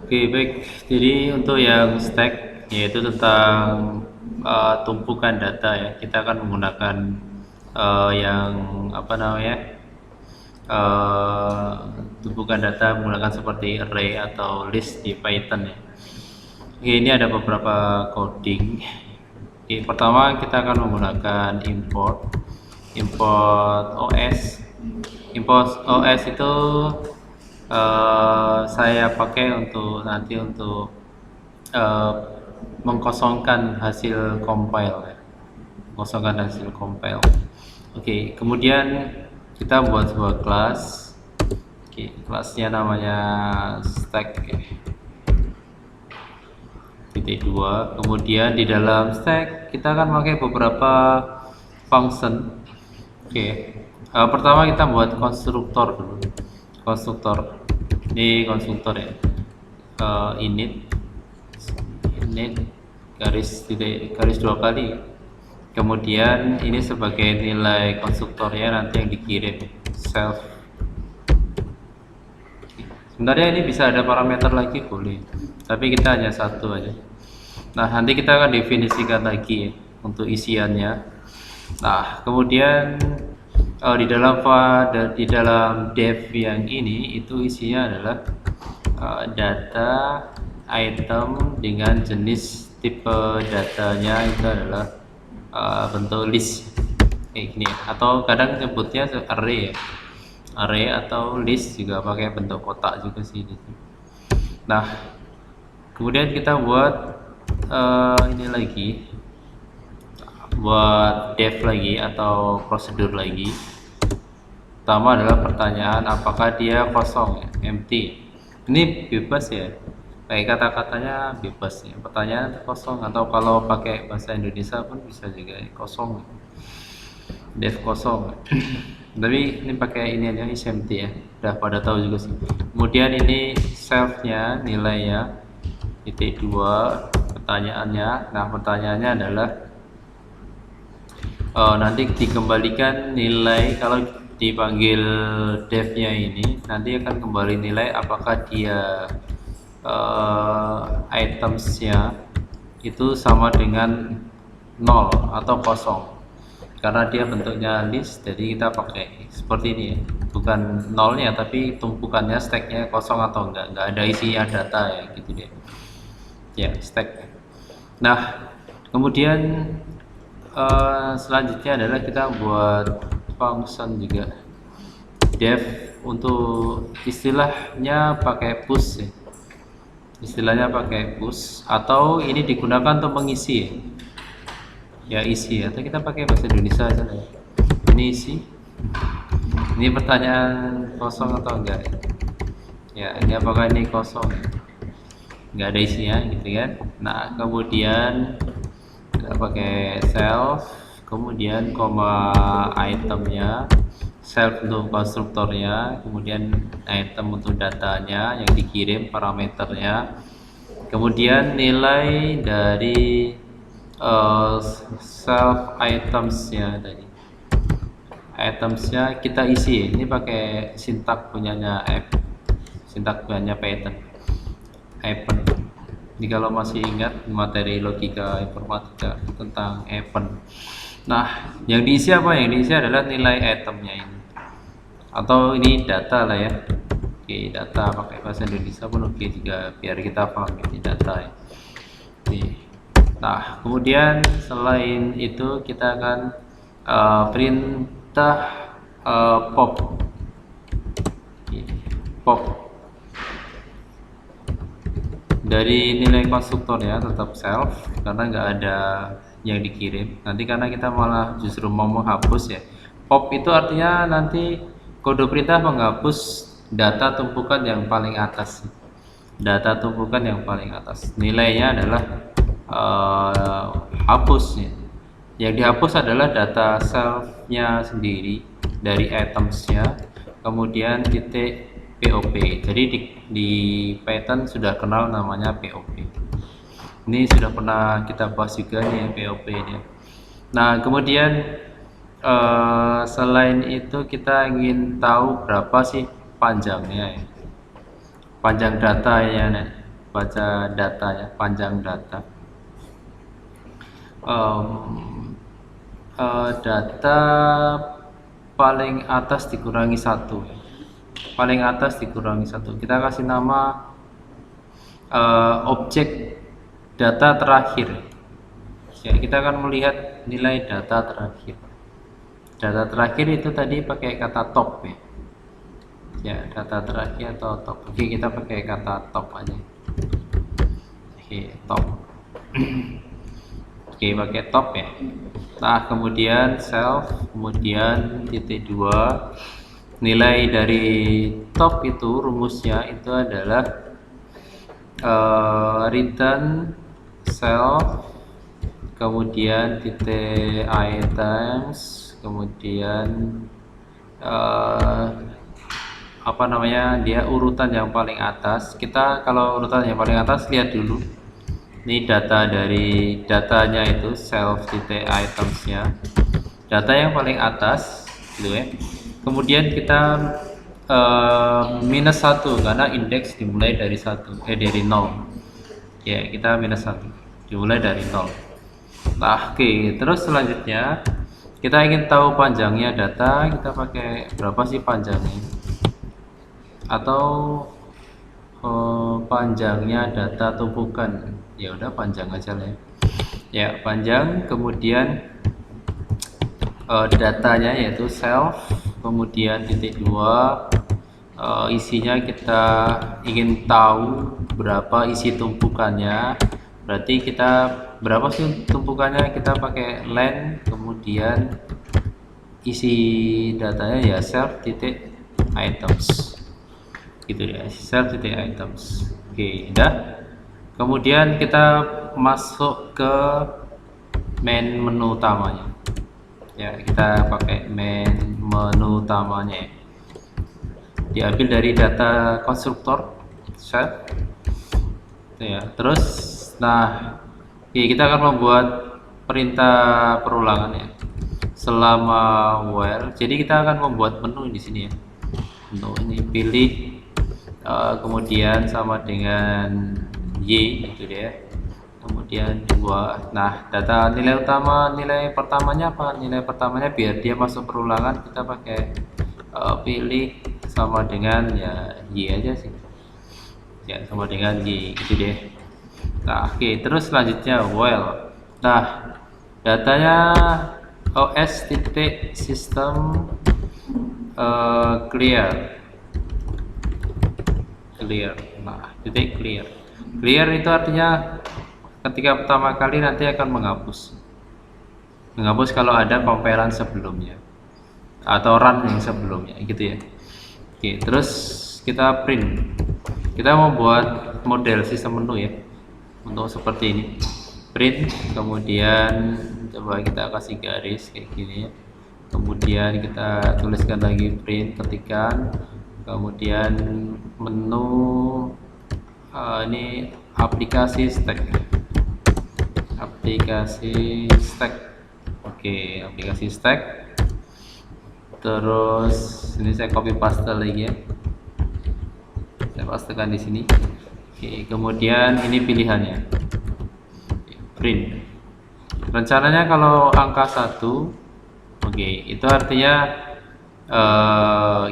Oke, baik. Jadi untuk yang stack yaitu tentang tumpukan data ya, kita akan menggunakan yang apa namanya uh, tumpukan data menggunakan seperti array atau list di Python ya. Oke, ini ada beberapa coding. Oke, pertama kita akan menggunakan import OS. Import OS itu saya pakai untuk nanti untuk eh, mengkosongkan hasil compile ya. Mengkosongkan hasil compile. Oke, kemudian kita buat sebuah kelas. Oke, kelasnya namanya stack titik dua. Kemudian di dalam stack kita akan pakai beberapa function. Oke, pertama kita buat konstruktor dulu. Konstruktor. Ini konstruktor ya. Init garis dua kali, kemudian ini sebagai nilai konstruktornya nanti yang dikirim self. Sebenarnya ini bisa ada parameter lagi boleh, tapi kita hanya satu aja. Nah, nanti kita akan definisikan lagi ya, untuk isiannya. Nah, kemudian di dalam dev yang ini itu isinya adalah data item dengan jenis tipe datanya itu adalah bentuk list kayak gini, atau kadang nyebutnya array ya, array atau list juga pakai bentuk kotak juga sih. Nah, kemudian kita buat ini lagi, buat dev lagi atau prosedur lagi. Pertama adalah pertanyaan apakah dia kosong, empty. Ini bebas ya, kayak kata-katanya bebas ya, pertanyaan kosong, atau kalau pakai bahasa Indonesia pun bisa juga kosong, dev kosong. Tapi ini pakai ini aja, is empty ya, udah pada tahu juga sih. Kemudian ini self-nya, nilainya titik dua, pertanyaannya. Nah, pertanyaannya adalah nanti dikembalikan nilai, kalau dipanggil dev-nya ini nanti akan kembali nilai apakah dia itemsnya itu sama dengan 0 atau kosong, karena dia bentuknya list, jadi kita pakai seperti ini ya, bukan nolnya tapi tumpukannya, stacknya kosong atau enggak ada isinya data ya, gitu deh ya, stack. Nah, kemudian selanjutnya adalah kita buat function juga def, untuk istilahnya pakai push ya. Istilahnya pakai push, atau ini digunakan untuk mengisi ya, isi, atau kita pakai bahasa Indonesia aja ya. Ini isi, ini pertanyaan kosong atau enggak ya, ini apakah ini kosong, enggak ada isinya gitu kan. Nah, kemudian kita pakai self, kemudian koma itemnya, self untuk konstruktornya, kemudian item untuk datanya yang dikirim, parameternya, kemudian nilai dari self itemsnya tadi, itemsnya kita isi. Ini pakai sintak punyanya sintak punyanya Python, Appen. Jadi kalau masih ingat materi logika informatika tentang event. Nah, yang diisi apa? Yang diisi adalah nilai itemnya ini, atau ini data lah ya. Oke, data pakai bahasa Indonesia pun oke juga, biar kita paham ini data ya. Oke. Nah, kemudian selain itu kita akan perintah pop. Oke, pop dari nilai konstruktor ya, tetap self karena nggak ada yang dikirim nanti, karena kita malah justru mau menghapus ya. Pop itu artinya nanti kode perintah menghapus data tumpukan yang paling atas, data tumpukan yang paling atas, nilainya adalah hapusnya. Yang dihapus adalah data self-nya sendiri dari itemsnya, kemudian titik POP. Jadi di Python sudah kenal namanya POP. Ini sudah pernah kita bahas juga nih POP ini. Nah, kemudian selain itu kita ingin tahu berapa sih panjangnya ya. panjang data ya, baca data ya, panjang data. Data paling atas dikurangi 1, paling atas dikurangi 1. Kita kasih nama objek data terakhir ya. Kita akan melihat nilai data terakhir. Data terakhir itu tadi pakai kata top ya, data terakhir atau top. Oke, kita pakai kata top aja. Oke, top. Oke, pakai top ya. Nah, kemudian self, kemudian titik 2. Nilai dari top itu rumusnya itu adalah return self, kemudian titik items, kemudian apa namanya, dia urutan yang paling atas. Kita kalau urutan yang paling atas lihat dulu. Ini data dari datanya itu self titik itemsnya, data yang paling atas gitu ya. Kemudian kita minus 1 karena indeks dimulai dari 1 dari 0 ya, kita minus 1 dimulai dari 0. Nah, oke, terus selanjutnya kita ingin tahu panjangnya data. Kita pakai berapa sih panjangnya, atau panjangnya data tumpukan, ya udah panjang aja lah ya, panjang. Kemudian datanya yaitu self, kemudian titik 2, isinya kita ingin tahu berapa isi tumpukannya. Berarti kita berapa sih tumpukannya, kita pakai len, kemudian isi datanya ya self titik items gitu ya, self titik items. Oke, udah. Kemudian kita masuk ke main menu utamanya ya, kita pakai main menu utamanya ya. Diambil dari data konstruktor set ya. Terus nah, oke, kita akan membuat perintah perulangan ya selama while. Jadi kita akan membuat menu di sini ya. Menu ini pilih kemudian sama dengan Y gitu ya, kemudian 2. Nah, data nilai utama, nilai pertamanya apa? Nilai pertamanya biar dia masuk perulangan kita pakai pilih sama dengan ya Y aja sih ya, sama dengan Y gitu deh. Nah, oke, terus selanjutnya while. Nah, datanya os titik system clear. Nah, titik clear itu artinya ketika pertama kali nanti akan menghapus kalau ada compilan sebelumnya atau run yang sebelumnya gitu ya. Oke, terus kita print. Kita membuat model sistem menu ya untuk seperti ini. Print, kemudian coba kita kasih garis kayak gini ya. Kemudian kita tuliskan lagi print, ketikan, kemudian menu ini aplikasi stack. Oke, aplikasi stack. Terus ini saya copy paste lagi ya, saya pastekan di sini. Oke, kemudian ini pilihannya print. Rencananya kalau angka 1, oke, itu artinya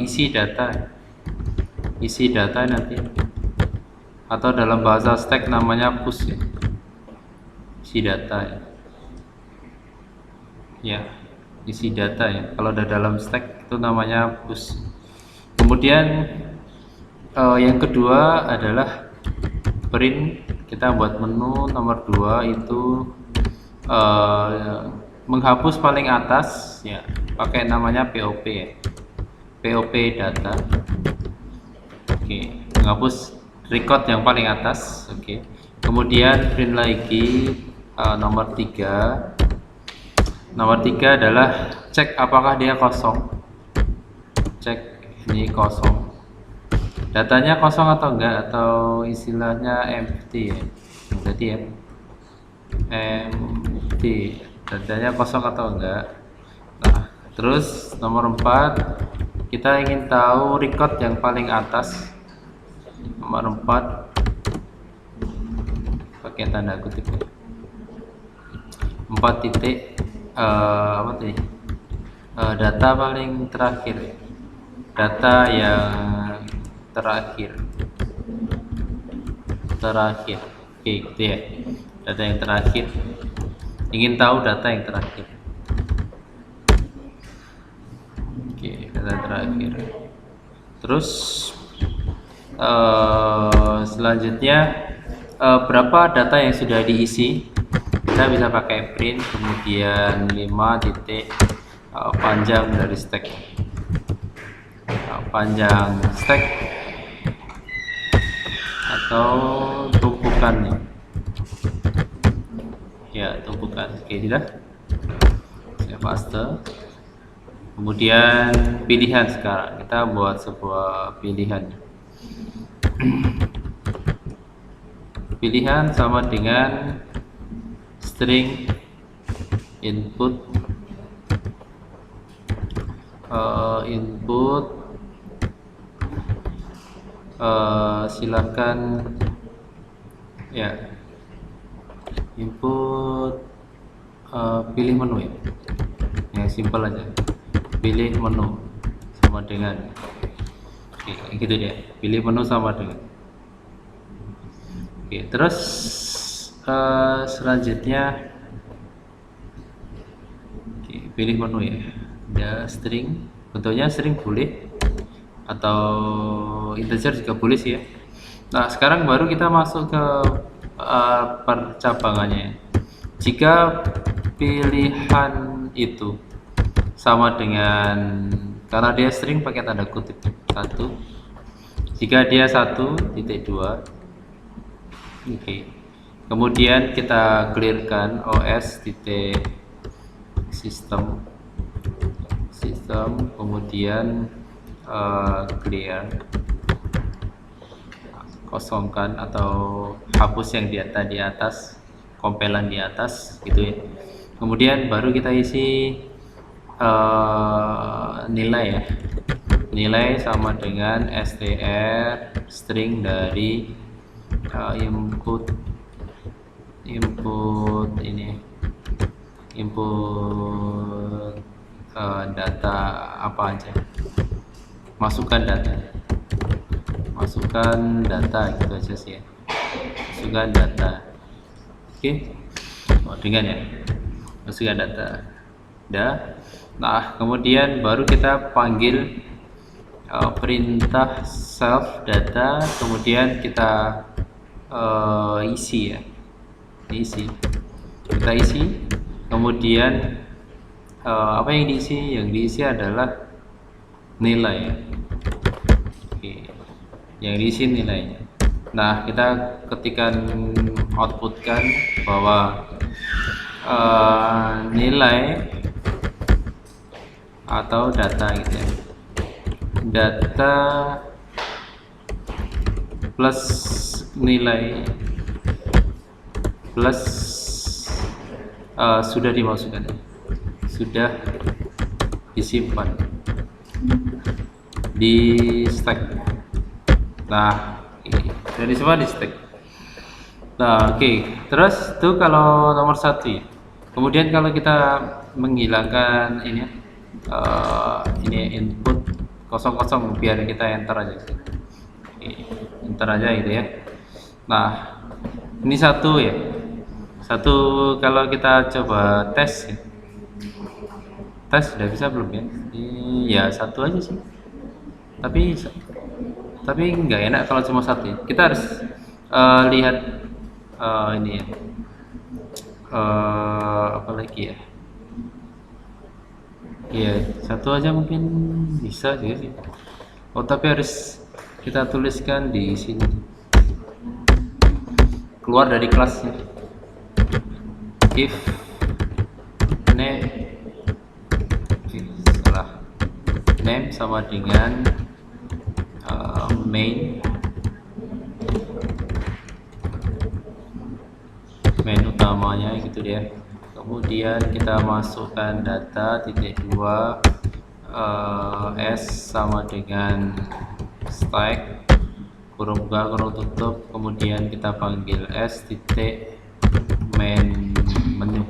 isi data nanti, atau dalam bahasa stack namanya push ya, isi data ya, isi data ya. Kalau udah dalam stack itu namanya push. Kemudian yang kedua adalah print. Kita buat menu nomor 2 itu menghapus paling atas ya, pakai namanya POP ya, POP data. Oke, menghapus record yang paling atas. Oke, kemudian print lagi nomor 3. Nomor 3 adalah cek apakah dia kosong. Cek ini kosong, datanya kosong atau enggak, atau istilahnya empty ya, berarti ya empty, datanya kosong atau enggak. Nah, terus nomor 4 kita ingin tahu record yang paling atas nomor 4 pakai tanda kutip ya. 4 titik apa tadi, data paling terakhir, data yang terakhir. Oke, gitu ya, data yang terakhir, ingin tahu data yang terakhir. Oke, data terakhir. Terus selanjutnya berapa data yang sudah diisi, kita bisa pakai print, kemudian 5 titik panjang dari stack, panjang stack atau tumpukannya ya, tumpukan. Oke, tidak, saya paste. Kemudian pilihan, sekarang kita buat sebuah pilihan. Pilihan sama dengan string input, silahkan ya, input pilih menu ya, yang simpel aja, pilih menu sama dengan, oke, gitu deh, pilih menu sama dengan. Oke, terus selanjutnya pilih menu ya, ada string, bentuknya string boleh atau integer juga boleh sih ya. Nah, sekarang baru kita masuk ke percabangannya. Jika pilihan itu sama dengan, karena dia string pakai tanda kutip 1, jika dia 1.2, oke. Kemudian kita clearkan os titik sistem, kemudian clear, kosongkan atau hapus yang di atas, kompelan di atas gitu ya. Kemudian baru kita isi nilai ya, nilai sama dengan str string dari input ini, input data apa aja, masukkan data gitu aja sih ya, masukkan data. Oke, dengan ya, masukkan data. Nah, kemudian baru kita panggil perintah self data, kemudian kita isi ya, kita isi, kemudian apa yang diisi? Yang diisi adalah nilai. Oke, yang diisi nilainya. Nah, kita ketikkan, outputkan bahwa nilai atau data gitu ya, data plus nilai plus sudah dimasukkan, sudah disimpan di stack. Nah, ini sudah disimpan di stack. Nah, oke. Terus itu kalau nomor 1 ya. Kemudian kalau kita menghilangkan ini input 00, biar kita enter aja. Oke, enter aja gitu ya. Nah, ini 1 ya. 1, kalau kita coba tes ya. Tes sudah bisa belum ya? Ya 1 aja sih. Tapi nggak enak kalau cuma 1 ya. Kita harus lihat ini ya. Apa lagi ya? Iya, 1 aja mungkin bisa juga sih. Oh, tapi harus kita tuliskan di sini. Keluar dari kelasnya. If name, salah, name sama dengan main utamanya gitu dia. Kemudian kita masukkan data titik 2 s sama dengan stack, kurung buka kurung tutup, kemudian kita panggil s titik main menu,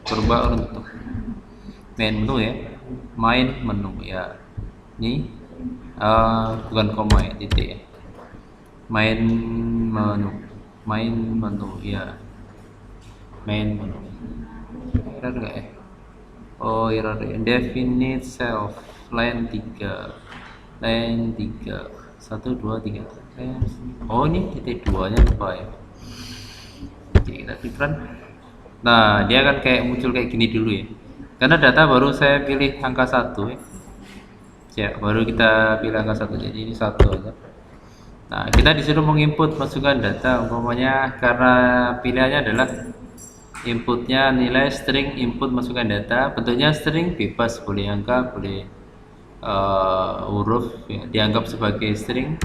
kurung buka kurung tutup, main menu ya, main menu ya, ini bukan koma ya, titik ya, main menu ya, main menu. Error nggak ya? Oh, error ya. Definite self line 3 1 2 3. Oh, ini titik 2 nya lupa ya. Oke, kita klik run. Nah, dia akan kayak muncul kayak gini dulu ya, karena data baru saya pilih angka 1 ya. Ya, baru kita pilih angka 1, jadi ini 1 aja. Nah, kita disuruh menginput masukkan data, umpamanya karena pilihannya adalah inputnya nilai string, input masukkan data, bentuknya string, bebas, boleh angka, boleh huruf ya, dianggap sebagai string.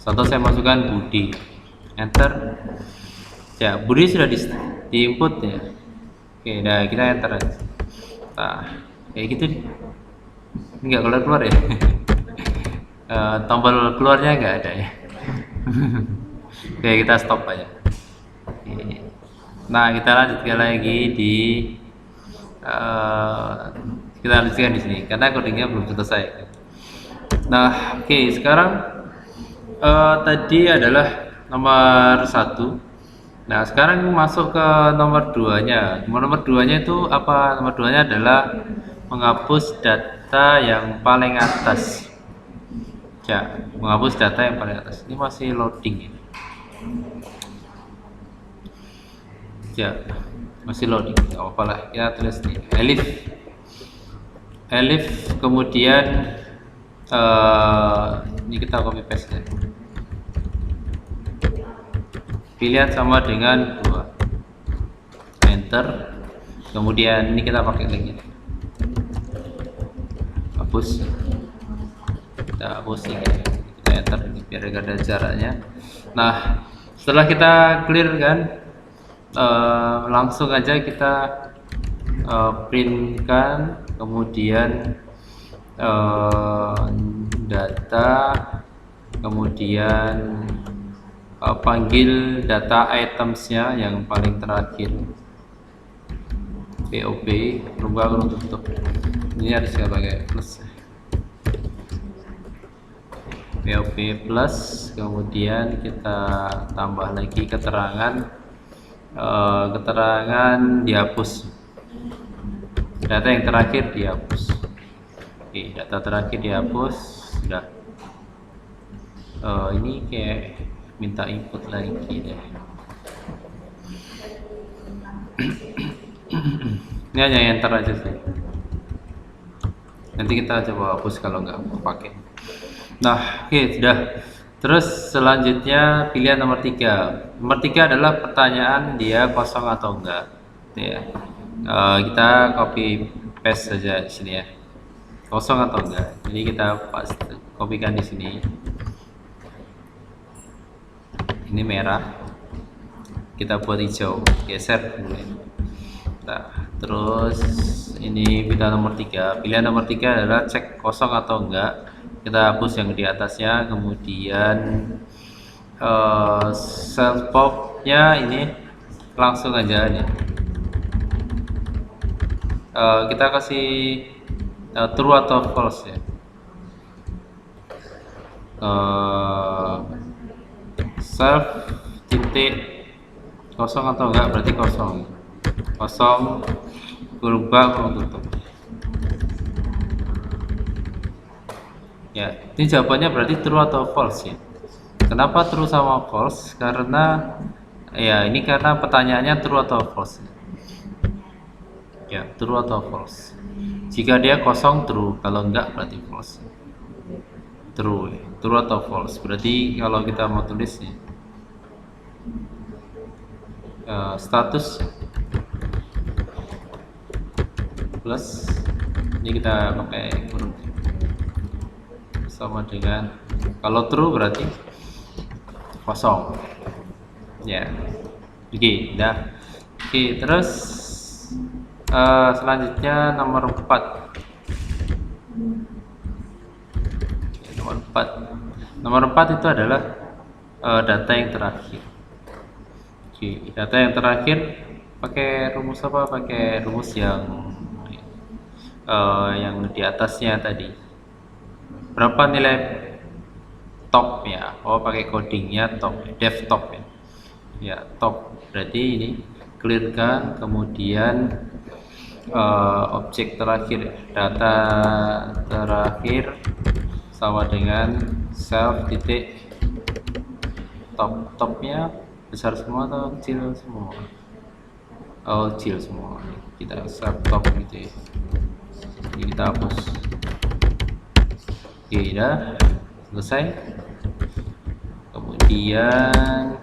Contoh saya masukkan Budi, enter. Ya, Budi sudah di input ya. Oke, nah kita enter aja. Nah, kayak gitu nggak keluar ya. Tombol keluarnya nggak ada ya. Oke, kita stop aja. Oke. Nah, kita lanjutkan lagi di kita lanjutkan di sini karena codingnya belum selesai. Nah, oke, sekarang tadi adalah nomor 1. Nah, sekarang masuk ke nomor 2-nya. Nomor 2-nya itu apa? Nomor 2-nya adalah menghapus data yang paling atas. Ya, menghapus data yang paling atas. Ini masih loading ya. Ya, masih loading. Nggak apa-apa lah. Kita tulis nih elif kemudian ini kita copy paste ya. Pilihan sama dengan 2, enter. Kemudian ini kita pakai lagi, hapus, kita hapus ini, kita enter biar ada jaraknya. Nah, setelah kita clear kan, langsung aja kita printkan, kemudian data, kemudian panggil data itemsnya yang paling terakhir, POP, berubah kurung tutup. Ini harus saya pakai plus, POP plus, kemudian kita tambah lagi keterangan, dihapus, data yang terakhir dihapus. Oke, data terakhir dihapus, sudah. Ini kayak minta input lagi deh. Ini hanya enter aja sih. Nanti kita coba hapus kalau nggak mau pakai. Nah, oke, sudah. Terus selanjutnya pilihan nomor 3. Nomor 3 adalah pertanyaan dia kosong atau enggak. Ya. Kita copy paste saja di sini ya. Kosong atau enggak. Jadi kita kopikan di sini. Ini merah, kita buat hijau, geser dulu ya. Nah, terus ini pilihan nomor 3. Pilihan nomor 3 adalah cek kosong atau enggak. Kita hapus yang di atasnya, kemudian self pop-nya ini langsung aja nih. Kita kasih true atau false ya. Self titik kosong atau enggak, berarti kosong, berubah kurung tutup ya. Ini jawabannya berarti true atau false ya. Kenapa true sama false? Karena ya ini karena pertanyaannya true atau false ya, true atau false. Jika dia kosong true, kalau enggak berarti false. True atau false, berarti kalau kita mau tulis ya, status plus, ini kita pakai kurung sama dengan, kalau true berarti kosong ya. Oke, udah. Oke, terus selanjutnya nomor 4. Nomor 4 itu adalah data yang terakhir. Oke, data yang terakhir pakai rumus apa? Pakai rumus yang di atasnya tadi. Berapa nilai top ya? Oh, pakai codingnya top, dev top ya. Ya, top. Berarti ini clearkan, kemudian objek terakhir, data terakhir sama dengan self titik topnya besar semua atau kecil semua? Oh, kecil semua. Kita self top gitu ya. Jadi kita hapus. Oke, udah selesai. Kemudian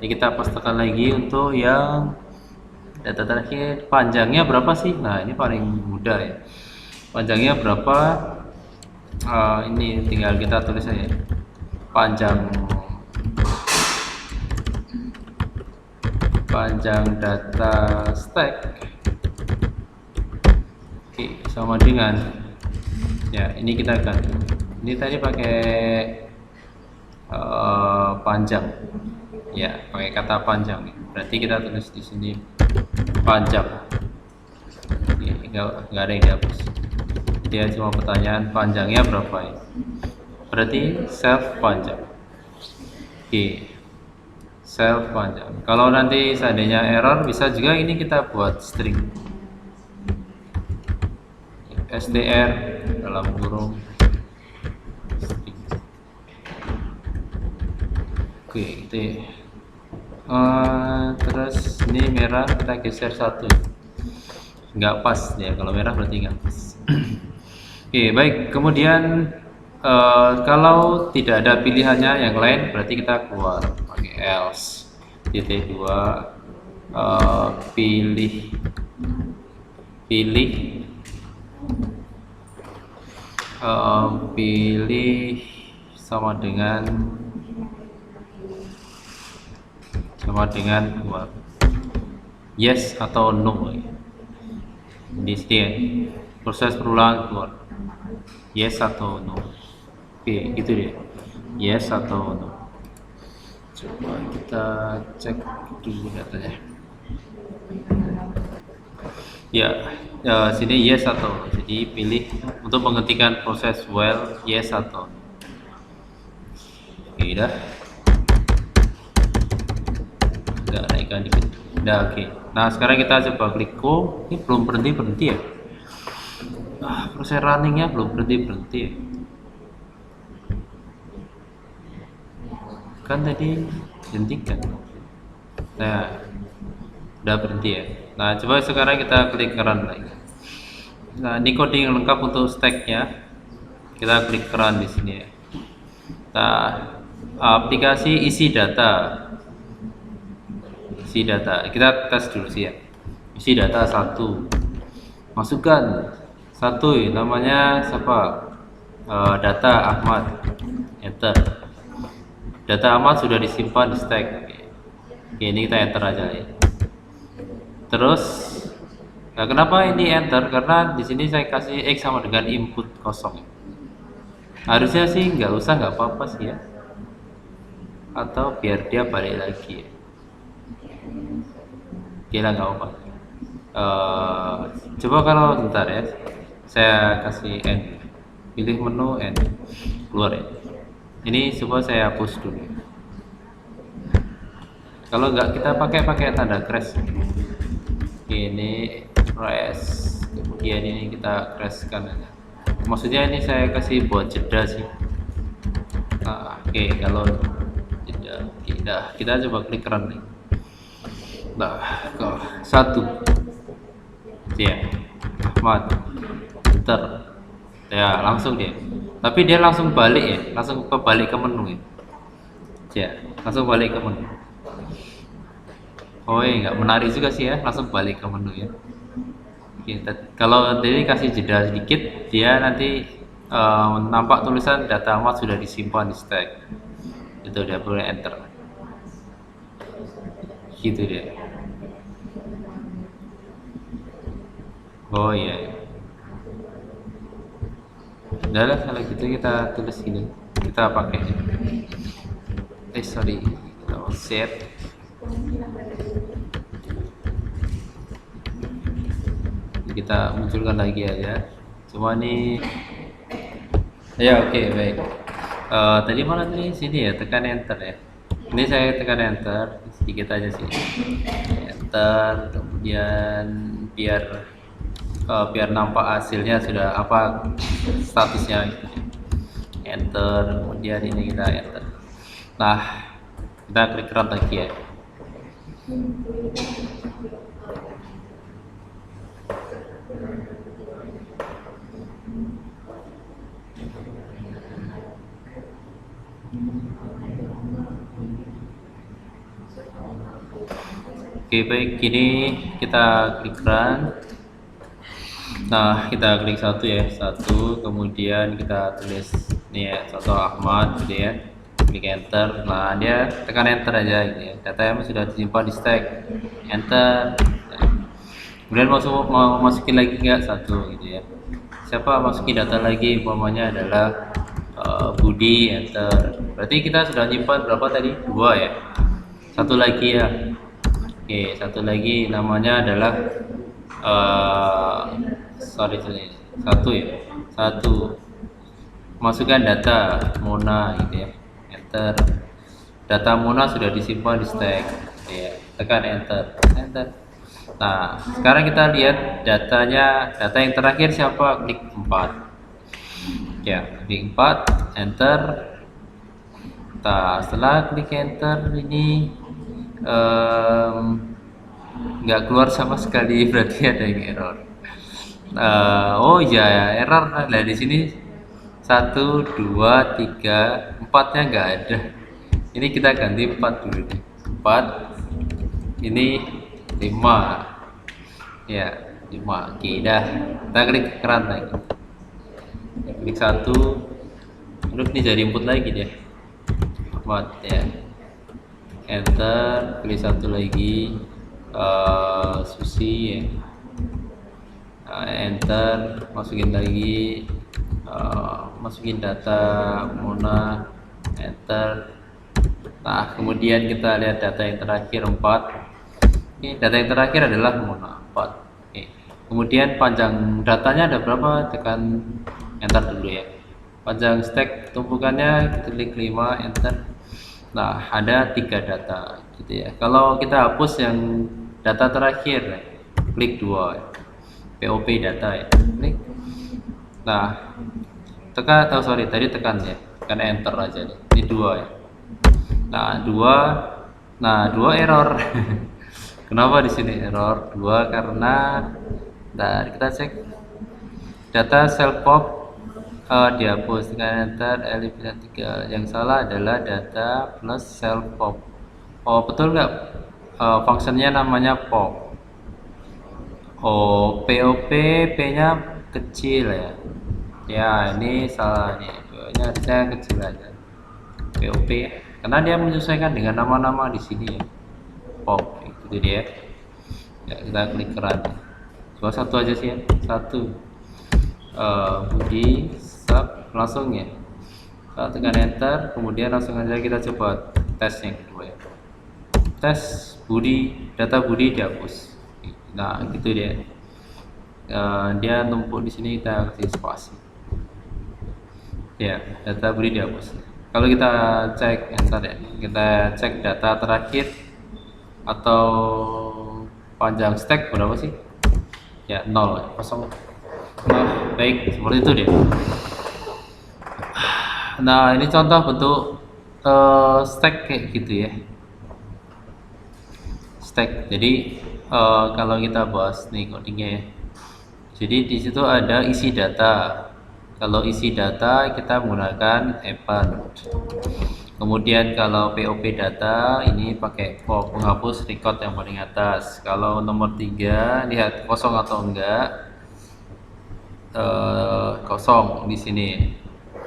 ini kita pastikan lagi untuk yang data terakhir, panjangnya berapa sih? Nah, ini paling mudah ya. Panjangnya berapa? Ini tinggal kita tulis aja. Panjang data stack. Oke, sama dengan ya, ini kita ganti. Ini tadi pakai panjang. Ya, pakai kata panjang. Berarti kita tulis di sini panjang. Nggak ada yang dihapus. Dia cuma pertanyaan panjangnya berapa ya? Berarti self panjang. Oke, self panjang. Kalau nanti seandainya error, bisa juga ini kita buat string str dalam kurung string. Oke, gitu ya. Terus ini merah kita geser satu, nggak pas ya, kalau merah berarti nggak pas. Oke, baik. Kemudian kalau tidak ada pilihannya yang lain, berarti kita keluar pakai else titik 2 pilih sama dengan keluar yes atau no. Di sini ya, proses perulangan keluar yes atau no. Oke, gitu deh, yes atau no. Coba kita cek dulu datanya ya. Sini yes atau no. Jadi pilih untuk menghentikan proses while yes atau no. Oke, dah agak naikkan dikit. Udah, oke. Nah, sekarang kita coba klik go. Ini belum berhenti ya. Proses runningnya belum berhenti ya. Kan tadi hentikan. Nah, udah berhenti ya. Nah, coba sekarang kita klik run lagi. Nah, ini coding lengkap untuk stacknya. Kita klik run di sini ya. Nah, aplikasi isi data. Kita tes dulu sih ya. Isi data 1. Masukkan 1, namanya siapa? Data Ahmad. Enter. Data Ahmad sudah disimpan di stack. Oke, ini kita enter aja ya. Terus, nah kenapa ini enter? Karena di sini saya kasih x sama dengan input kosong. Harusnya sih nggak apa-apa sih ya. Atau biar dia balik lagi ya. Oke lah, nggak apa-apa. Coba kalau bentar ya, saya kasih n, pilih menu n, keluar ya. Ini coba saya hapus dulu. Kalau nggak, kita pakai tanda crash. Ini press, kemudian ini kita crashkan aja. Maksudnya ini saya kasih buat jeda sih. Nah, oke, kalau jeda, kita coba klik run nih. Nah, ke 1 ya, Ahmad enter ya, langsung dia, tapi dia langsung balik ya, langsung balik ke menu ya, langsung balik ke menu. Oh iya, nggak menarik juga sih ya, langsung balik ke menu ya. Oke, kalau tadi kasih jeda sedikit, dia nanti nampak tulisan data Ahmad sudah disimpan di stack, itu dia boleh enter gitu dia. Oh iya, udah lah, kalau gitu kita tulis gini, kita pakai sorry, kita mau save. Kita munculkan lagi aja, cuma nih ya. Oke, baik. Tadi mana tadi? Sini ya, tekan enter ya. Ini saya tekan enter sedikit aja sih, enter, kemudian biar nampak hasilnya sudah apa statusnya gitu. Enter, kemudian ini kita enter. Nah, kita klik run lagi ya. Oke, baik, gini kita klik run. Nah, kita klik satu ya, satu, kemudian kita tulis nih ya, contoh Ahmad gitu ya, klik enter. Nah, dia tekan enter aja gitu ya, datanya sudah disimpan di stack, enter. Kemudian mau masukin lagi nggak satu gitu ya, siapa masukin data lagi, umpamanya adalah Budi, enter. Berarti kita sudah nyimpan berapa tadi? 2 ya, satu lagi ya. Oke, satu lagi namanya adalah sorry, satu ya, satu, masukkan data Mona gitu ya, enter. Data Mona sudah disimpan di stack gitu ya, tekan enter. Nah, sekarang kita lihat datanya, data yang terakhir siapa, klik 4 ya, klik 4, enter. Nah, setelah klik enter ini nggak keluar sama sekali, berarti ada yang error. Oh iya, error. Nah, di sini 1, 2, 3, 4-nya nggak ada. Ini kita ganti 4 dulu nih. 4, ini 5 ya, 5. Oke, dah, kita klik run lagi, klik 1, terus ini jadi input lagi deh, 4 ya, enter, klik 1 lagi, Susi ya, enter, masukin lagi, masukin data Mona, enter. Nah, kemudian kita lihat data yang terakhir 4. Oke, data yang terakhir adalah Mona 4. Oke. Kemudian panjang datanya ada berapa, tekan enter dulu ya. Panjang stack tumpukannya kita klik 5, enter. Nah, ada 3 data gitu ya. Kalau kita hapus yang data terakhir, klik 2 ya. POP data ya, klik. Nah, tekan, tadi tekan ya, tekan enter aja nih. Ini 2 ya. Nah, 2 error. Kenapa di sini error 2? Karena kita cek data self pop dihapus, dengan enter, eliminate 3. Yang salah adalah data plus self pop. Oh, betul nggak? Fungsinya namanya pop. Oh, POP, P-nya kecil ya. Ya, ini salah nih. P-nya harusnya kecil aja. POP, karena dia menyesuaikan dengan nama-nama di sini ya. Pop, itu dia. Ya, kita klik run. Coba satu aja sih ya. Satu. Budi sub langsung ya. Kita tekan enter, kemudian langsung aja kita coba tes yang kedua ya. Tes Budi, data Budi dihapus. Nah, gitu dia. Dia numpuk di sini, kita kasih spasi. Ya, data Budi dihapus. Kalau kita cek ya, kita cek data terakhir atau panjang stack berapa sih? Ya, 0, kosong. Nah, baik, seperti itu deh. Nah, ini contoh bentuk stack kayak gitu ya. Stack. Jadi kalau kita bahas nih codingnya ya. Jadi di situ ada isi data. Kalau isi data kita menggunakan append. Kemudian kalau POP data ini pakai pop, menghapus record yang paling atas. Kalau nomor 3 lihat kosong atau enggak. Kosong di sini.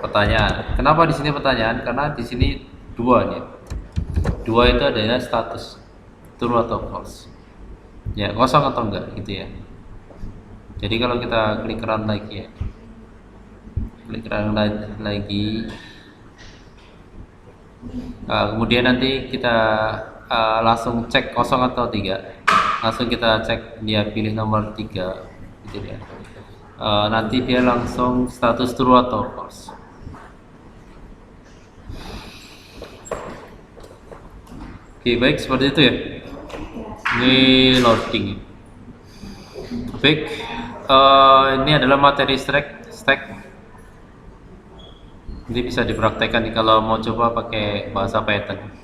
Pertanyaan. Kenapa di sini pertanyaan? Karena di sini 2 nih. 2 itu adalah status true atau false. Ya, kosong atau enggak gitu ya. Jadi kalau kita klik run lagi ya. Klik run lagi. Kemudian nanti kita langsung cek kosong atau tidak. Langsung kita cek, dia pilih nomor 3 gitu ya. Nanti dia langsung status true atau false. Oke, baik, seperti itu ya. Ini loading. Baik, ini adalah materi stack. Ini bisa dipraktekkan kalau mau coba pakai bahasa Python.